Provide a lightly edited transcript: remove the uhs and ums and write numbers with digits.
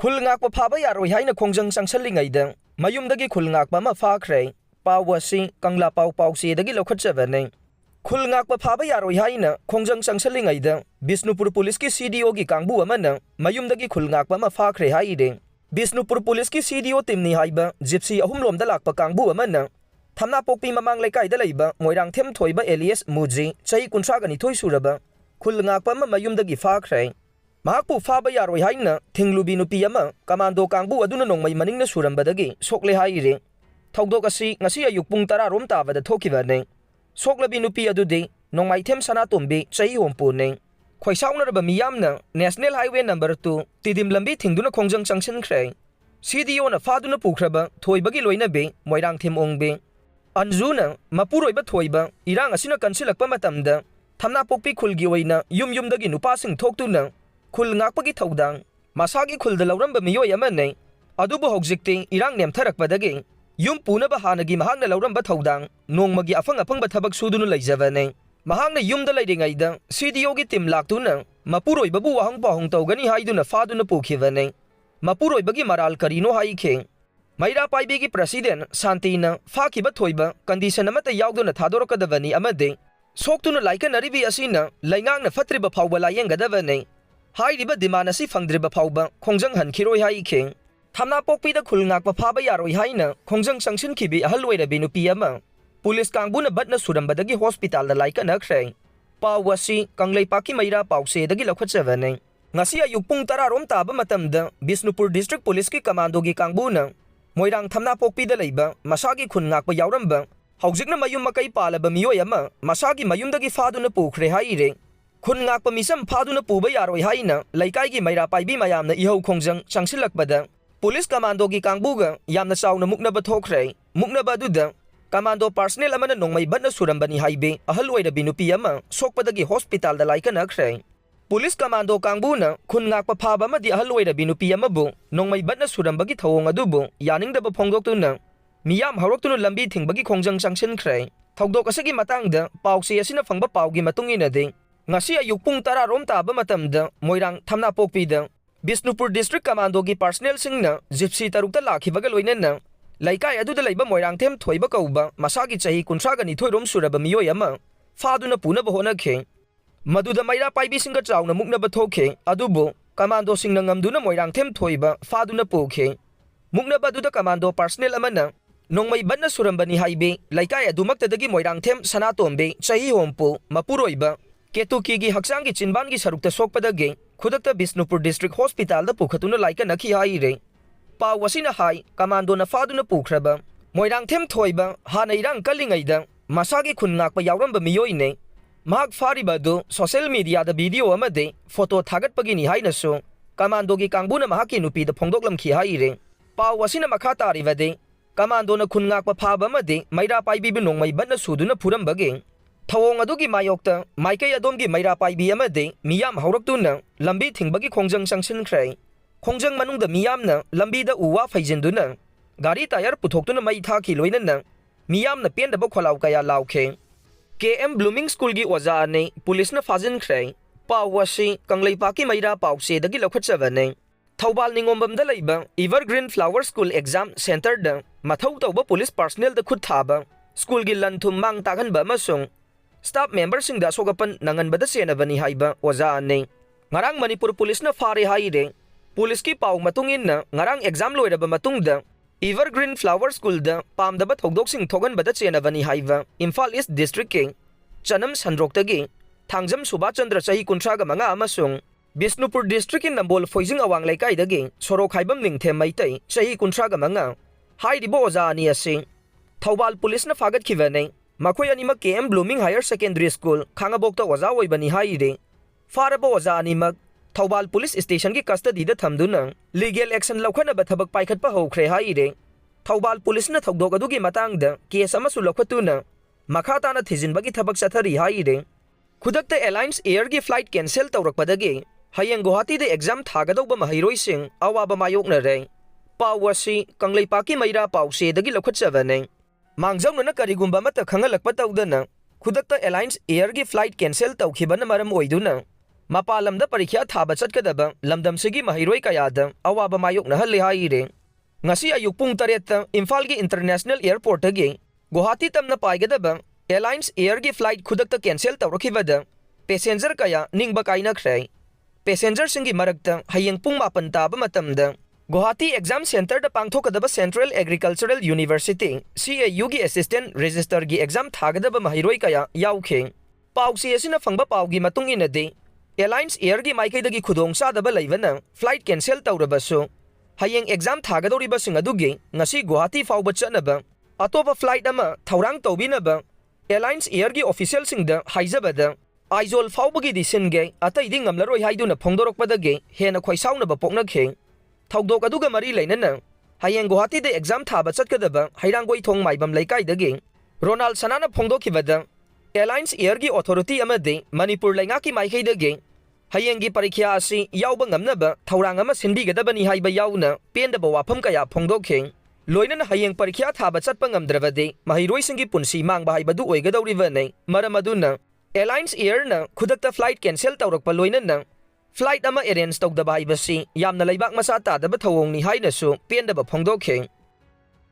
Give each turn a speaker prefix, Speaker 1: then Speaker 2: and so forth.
Speaker 1: Khul Ngakpa Faba Yaroi Haina Khongjang Changsillingeida Mayumdagi Khul Ngakpa Fakhre Pawasi Kangla Pawsi dagi lokhatjabane Khul Ngakpa Faba Yaroi Haina Khongjang Changsillingeida Bisnupur Police ki CDO gi kangbu amana Mayumdagi Khul Ngakpa Fakhre haide Bisnupur Police ki CDO timni haiba Gypsy ahumlom da lakpa kangbu amana Thamna pokpi mamang lekaida leiba moirang them thoiba Elias Muji chai kuntragani thoi suraba Khul Ngakpa Mayumdagi Fakhre Mahakpu Faba Yaroi Haina Thinglubi nupi ama Kamando kangbu aduna nongmai maningna Surambadagi sokle haire Thogdok asi ngasi ayuk pung 10 rom tabada thokibane Soklabi nupi adude nongmai them sanatombe chai hompune Khoisaunaraba miyamna National Highway number 2 Tidim lambi thingduna Khongjang Changsinkhibi CDO na faduna pukraba thoibagi loina be moirang them ongbe Anjuna mapuroiba thoiba irang asina kansilakpa matamda Thamna pokpi khulgi oina yumdagi nupasing thoktuna Khul Ngakpa gi thaudang masagi khulda lauramba miyoi amane adubu hogjikting irang nemtharakpadagi yum punaba hanagi mahangna lauramba thaudang nongmagi afang-afangba thabak sudunu leijabane mahangna yumda leiringaida CDO gi tim laktuna mapuroibabu wahang pahong tawgani haiduna faduna pukhibane mapuroibagi maral karino haikhe Maira paibi gi president Santina fakiba thoiba condition amata yauduna thadorakadavani amade soktuna Laikannakhre asina laingangna fatriba phawba layengadavane Hairiba dimanasi fangdriba phawba Khongjang hankiroi haikhe Thamna pokpida Khul Ngakpa Faba Yaroi Haina Khongjang Changsinkhibi Ahal Oirabi nupi ama Police Kangbuna Butna Surambadagi Hospital da Laikannakhre Pawasi Kangleipaki Maira Pawse dagi lokhatjabane Ngasi ayuk pung 10 rom taba matamda Bisnupur District Police ki Commando gi Kangbuna Moirang Thamna pokpida leiba masagi Khul Ngakpa yauramba Haujikna mayum makai palaba miyoi ama masagi mayumdagi faduna pukhre haire Khul Ngakpa misam faduna puba Yaroi Haina laikai gi maira paibi mayamna ihau Khongjang changsilakbada Police Commando gi kangbuga yamna chauna muknaba thokre muknaba aduda Commando personnel amana nongmai batna surambani haibe Ahal Oirabi nupi ama sokpadagi hospital da Laikannakhre Police Commando kangbuna Khul Ngakpa Faba amadi Ahal Oirabi nupi amabu nongmai batna surambagi thawong adubu yaningdaba phongdoktuna miyam hauroktuna lambi thingbagi Khongjang Changsinkhibi thogdok asagi matangda pawse asina phangba pawgi matungina de Ngasi ayuk pung 10 rom taba matamda moirang thamna pokpida Bisnupur District Commando gi personnel singna Gypsy tarukta lakhibaga loinena laikai aduda leiba moirang them thoiba kauba masagi chahi 30 thoirom suraba miyoi ama faduna punaba honakhe maduda maira paibi singa chauna muknaba thokhe adubu commando singna ngamduna moirang them thoiba faduna pokhe muknaba aduda commando personnel amana nongmai banna surambani haibe laikai adumaktadagi moirang them sanatombe chahi hompu mapuroiba Ketuki gi haksangi chinban gi sarukta sokpadagi Khudakta Bisnupur District Hospital da pukhatuna Laikannakhre haire Pawasina hai Commando na faduna pukraba Moirang them thoiba hana irang kalingaida masagi Khul Ngakpa yauramba miyoi ne mahak fariba du social media da video amade photo thagatpagini haina so Commando gi kangbuna mahaki nupi da phongdoklamkhi haire Pawasina makha taribade Commando na Khul Ngakpa Faba amade maira paibi nongmai batna suduna phurambagi Thawong adugi mayokta maikai adomgi maira paibi amade miyam hauroktuna lambi thingbagi Khongjang Changsillingeida Khongjang manungda miyamna lambida uwa faijinduna gari tayar puthoktuna mai thaki loinana miyamna pendaba kholau kaya laukhe KM Blooming School gi oja ane police na Fajinkhre pawasi Kangleipaki maira pawse dagi lokhatjabane Thobal ningombam da leiba Evergreen Flower School Exam Center da mathau tawba police personnel da khut thaba school gi lanthum mang taganba masung Staff members sing da sogapan nanganbada senabani haiba oja ane ngarang Manipur Police na fare haire Police ki paw matungin na ngarang exam loiraba matungda Evergreen Flower School da pamdaba thogdok sing thoganbada senabani haiba Imphal East District king Chanam Sandroktagi Thangjam Subhachandra chahi 35 amasung Bisnupur District in Nambol Foizing awang laikai dagi sorok haibam ningthem maitai chahi 35 hairibo oja ani ase Thobal Police na fagat khivane Makhoi animak KM Blooming Higher Secondary School Khangabokta oja oibani haire Faraba oja animak Thobal Police Station ki custody da thamduna legal action laukhanaba thabak paikhatpa hokre haire Thobal Police na thogdok adugi matangda case amasu laukhatuna makhatana thijinbagi thabak chathari haire Khudakta Alliance Air gi flight cancel Tourakpadagi Hayeng Guwahati da exam Thagadouriba Maheiroising Awaba Mayoknare Pawasi Kangleipaki maira pawse dagi lokhatjabane Mangjauna karigumba mata khangalakpa tawdana Khudakta Alliance Air gi flight cancel tawkhibana maram oiduna Mapalamda parikya thaba chatkadaba lamdamsigi Maheiroi kayada Awaba Mayoknare haire. Ngasi ayuk pung 8 Imphal gi International Airport gi Guwahati tamna paigadaba Airlines Air gi flight Khudakta cancel tawrakhibada passenger kaya ningba kainakhre. Passenger singi marakta Hayeng pung 8 taba matamda Guwahati Exam Center da pangthokadaba Central Agricultural University CAU gi Assistant Register gi exam thagadaba Maheiroi kaya yaukhe. Pausi asina phangba paugi matung inade Airlines Air gi maikaidagi khudong sadaba leibana flight cancel tawrabasu Hayeng exam Thagadouriba sing adugi ngasi Guwahati fauba chatnaba atopa flight ama thaurang tawbinaba Airlines Air gi official singda haijabada Aizol faubagi disinge atai di ngamlaroi haiduna phongdorokpadagi hena khoisaunaba poknakhe. Thawdok aduga mari leinana Hayeng Guwahati de exam thaba chatkadaba hairangoi thong maibam leikaidagi Ronald Sanana phongdokhibada Airlines Air gi authority amade Manipur laingaki maikaidagi Hayeng gi parikya asi yauba ngamnaba thaurang ama sinbigadabani haiba yauna pendaba wafam kaya phongdokhe. Loinana Hayeng parikya thaba chatpa ngamdravade Maheiroising gi punsi mangba haibadu oigadawribane maramaduna Airlines Air na Khudakta flight cancel tawrakpa loinana flight ama arrange tawdaba haibasi yamna leibak masa tadaba thawongni hainasu pendaba phongdokhe.